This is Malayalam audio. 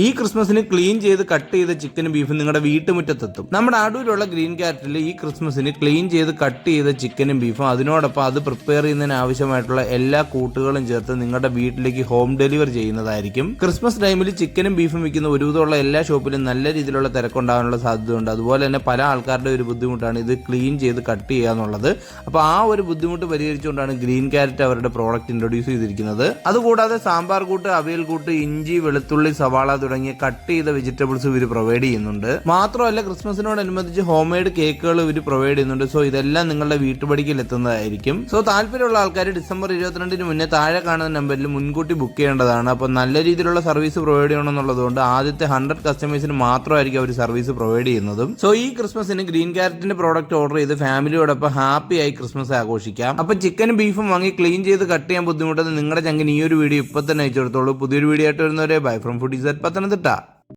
ഈ ക്രിസ്മസിന് ക്ലീൻ ചെയ്ത് കട്ട് ചെയ്ത ചിക്കനും ബീഫും നിങ്ങളുടെ വീട്ടുമുറ്റത്തെത്തും. നമ്മുടെ അടൂരിലുള്ള ഗ്രീൻ ക്യാരറ്റിൽ ഈ ക്രിസ്മസിന് ക്ലീൻ ചെയ്ത് കട്ട് ചെയ്ത ചിക്കനും ബീഫും അതിനോടൊപ്പം അത് പ്രിപ്പയർ ചെയ്യുന്നതിന് ആവശ്യമായിട്ടുള്ള എല്ലാ കൂട്ടുകളും ചേർത്ത് നിങ്ങളുടെ വീട്ടിലേക്ക് ഹോം ഡെലിവറി ചെയ്യുന്നതായിരിക്കും. ക്രിസ്മസ് ടൈമിൽ ചിക്കനും ബീഫും വിൽക്കുന്ന ഒരുവിധമുള്ള എല്ലാ ഷോപ്പിലും നല്ല രീതിയിലുള്ള തിരക്കുണ്ടാകാനുള്ള സാധ്യതയുണ്ട്. അതുപോലെ തന്നെ പല ആൾക്കാരുടെ ഒരു ബുദ്ധിമുട്ടാണ് ഇത് ക്ലീൻ ചെയ്ത് കട്ട് ചെയ്യുക എന്നുള്ളത്. അപ്പോൾ ആ ഒരു ബുദ്ധിമുട്ട് പരിഹരിച്ചുകൊണ്ടാണ് ഗ്രീൻ ക്യാരറ്റ് അവരുടെ പ്രോഡക്റ്റ് ഇൻട്രൊഡ്യൂസ് ചെയ്തിരിക്കുന്നത്. അതുകൂടാതെ സാമ്പാർ കൂട്ട്, അവിയൽ കൂട്ട്, ഇഞ്ചി, വെളുത്തുള്ളി, സവാള തുടങ്ങിയ കട്ട് ചെയ്ത വെജിറ്റബിൾസ് ഇവർ പ്രൊവൈഡ് ചെയ്യുന്നുണ്ട്. മാത്രമല്ല ക്രിസ്മസിനോടനുബന്ധിച്ച് ഹോം മെയ്ഡ് കേക്കുകൾ ഇവർ പ്രൊവൈഡ് ചെയ്യുന്നുണ്ട്. സോ ഇതെല്ലാം നിങ്ങളുടെ വീട്ടുപടിക്കൽ എത്തുന്നതായിരിക്കും. സോ താല്പര്യമുള്ള ആൾക്കാർ ഡിസംബർ 22 മുന്നേ താഴെ കാണുന്ന നമ്പറിൽ മുൻകൂട്ടി ബുക്ക് ചെയ്യേണ്ടതാണ്. അപ്പോൾ നല്ല രീതിയിലുള്ള സർവീസ് പ്രൊവൈഡ് ചെയ്യണമെന്നുള്ളതുകൊണ്ട് ആദ്യത്തെ 100 കസ്റ്റമേഴ്സിന് മാത്രമായിരിക്കും അവർ സർവീസ് പ്രൊവൈഡ് ചെയ്യുന്നതും. സോ ഈ ക്രിസ്മസിന് ഗ്രീൻ ക്യാരറ്റിന്റെ പ്രോഡക്റ്റ് ഓർഡർ ചെയ്ത് ഫാമിലിയോടൊപ്പം ഹാപ്പി ആയി ക്രിസ്മസ് ആഘോഷിക്കാം. അപ്പോൾ ചിക്കനും ബീഫും വാങ്ങി ക്ലീൻ ചെയ്ത് കട്ട് ചെയ്യാൻ ബുദ്ധിമുട്ടുന്ന നിങ്ങളുടെ ചങ്കിന് ഈ ഒരു വീഡിയോ ഇപ്പൊ തന്നെ അയച്ചു കൊടുത്തോളൂ. പുതിയൊരു വീഡിയോ ആയിട്ട് വരുന്നവരെ bye from foodies at Pathanamthitta.